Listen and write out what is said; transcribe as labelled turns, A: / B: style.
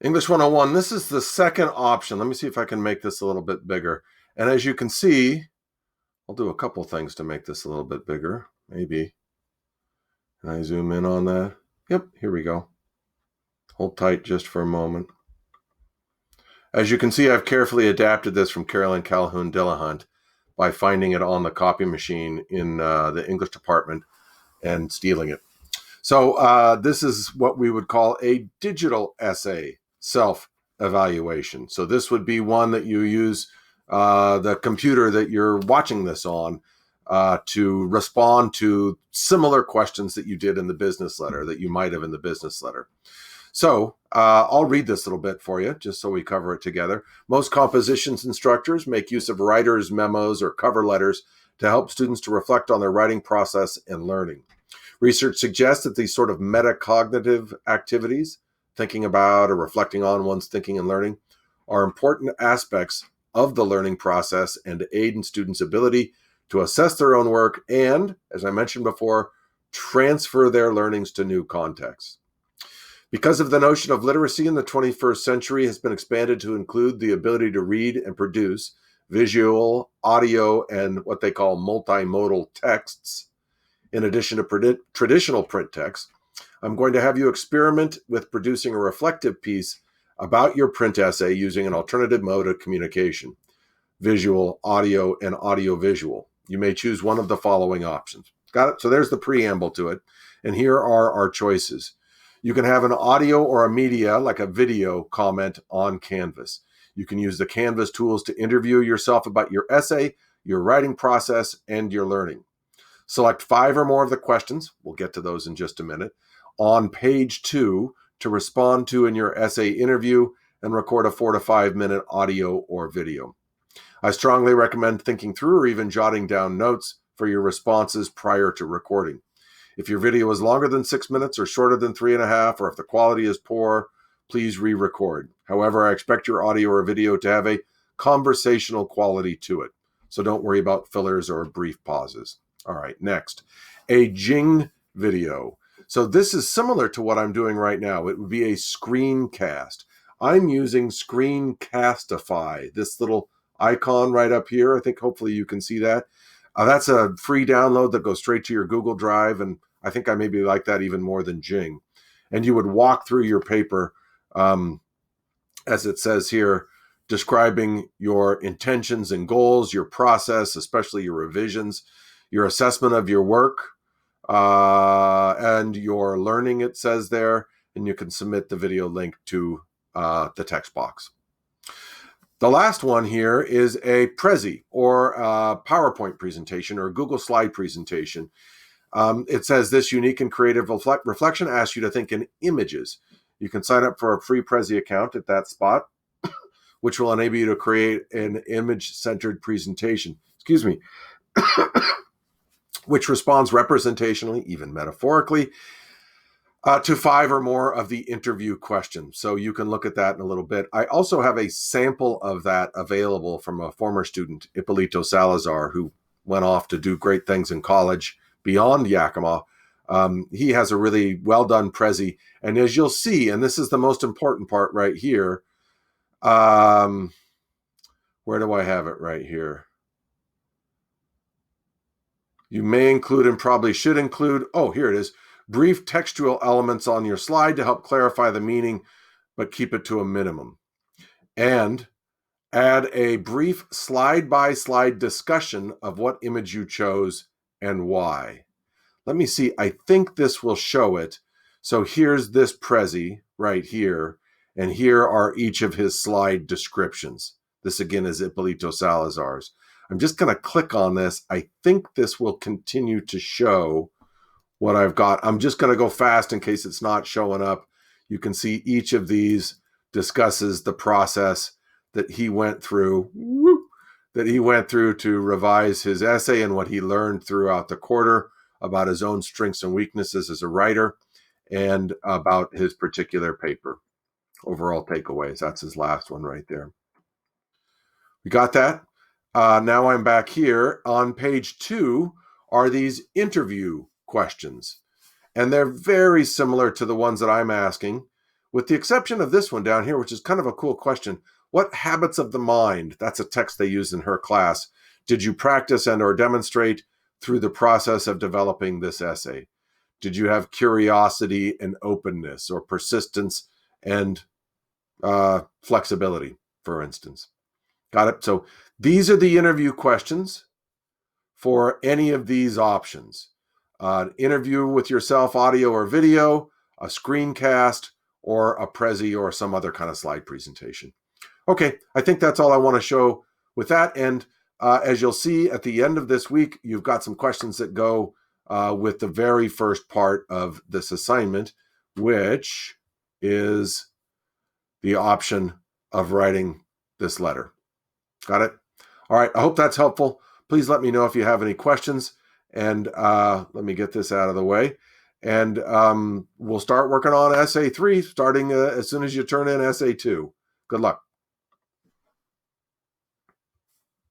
A: English 101, this is the second option. Let me see if I can make this a little bit bigger. And as you can see, I'll do a couple things to make this a little bit bigger, maybe. Can I zoom in on that? Yep, here we go. Hold tight just for a moment. As you can see, I've carefully adapted this from Carolyn Calhoun Dillahunt by finding it on the copy machine in the English department and stealing it. So this is what we would call a digital essay self-evaluation. So this would be one that you use the computer that you're watching this on to respond to similar questions that you did in the business letter, that you might have in the business letter. So I'll read this little bit for you, just so we cover it together. Most compositions instructors make use of writer's memos or cover letters to help students to reflect on their writing process and learning. Research suggests that these sort of metacognitive activities, thinking about or reflecting on one's thinking and learning, are important aspects of the learning process and aid in students' ability to assess their own work and, as I mentioned before, transfer their learnings to new contexts. Because of the notion of literacy in the 21st century has been expanded to include the ability to read and produce visual, audio, and what they call multimodal texts, in addition to traditional print text, I'm going to have you experiment with producing a reflective piece about your print essay using an alternative mode of communication: visual, audio, and audio-visual. You may choose one of the following options. Got it? So there's the preamble to it. And here are our choices. You can have an audio or a media, like a video, comment on Canvas. You can use the Canvas tools to interview yourself about your essay, your writing process, and your learning. Select 5 or more of the questions, we'll get to those in just a minute, on page 2 to respond to in your essay interview and record a 4 to 5 minute audio or video. I strongly recommend thinking through or even jotting down notes for your responses prior to recording. If your video is longer than 6 minutes or shorter than 3.5, or if the quality is poor, please re-record. However, I expect your audio or video to have a conversational quality to it, so don't worry about fillers or brief pauses. All right, next, a Jing video. So this is similar to what I'm doing right now. It would be a screencast. I'm using Screencastify, this little icon right up here. I think hopefully you can see that. That's a free download that goes straight to your Google Drive, and I think I maybe like that even more than Jing. And you would walk through your paper, as it says here, describing your intentions and goals, your process, especially your revisions, your assessment of your work, and your learning, it says there, and you can submit the video link to the text box. The last one here is a Prezi, or a PowerPoint presentation, or a Google slide presentation. It says this unique and creative reflection asks you to think in images. You can sign up for a free Prezi account at that spot, which will enable you to create an image-centered presentation. Excuse me. Which responds representationally, even metaphorically, to 5 or more of the interview questions. So you can look at that in a little bit. I also have a sample of that available from a former student, Ippolito Salazar, who went off to do great things in college beyond Yakima. He has a really well-done Prezi. And as you'll see, and this is the most important part right here, where do I have it right here? You may include and probably should include, oh, here it is, brief textual elements on your slide to help clarify the meaning, but keep it to a minimum. And add a brief slide-by-slide discussion of what image you chose and why. Let me see, I think this will show it. So here's this Prezi right here, and here are each of his slide descriptions. This again is Ippolito Salazar's. I'm just going to click on this. I think this will continue to show what I've got. I'm just going to go fast in case it's not showing up. You can see each of these discusses the process that he went through, to revise his essay and what he learned throughout the quarter about his own strengths and weaknesses as a writer and about his particular paper. Overall takeaways. That's his last one right there. We got that? Now I'm back here. On page 2 are these interview questions. And they're very similar to the ones that I'm asking, with the exception of this one down here, which is kind of a cool question. What habits of the mind, that's a text they used in her class, did you practice and or demonstrate through the process of developing this essay? Did you have curiosity and openness, or persistence and flexibility, for instance? Got it? So these are the interview questions for any of these options. Interview with yourself, audio or video, a screencast, or a Prezi or some other kind of slide presentation. Okay, I think that's all I want to show with that. And as you'll see at the end of this week, you've got some questions that go with the very first part of this assignment, which is the option of writing this letter. Got it? All right, I hope that's helpful. Please let me know if you have any questions. And let me get this out of the way. And we'll start working on Essay 3 starting as soon as you turn in Essay 2. Good luck.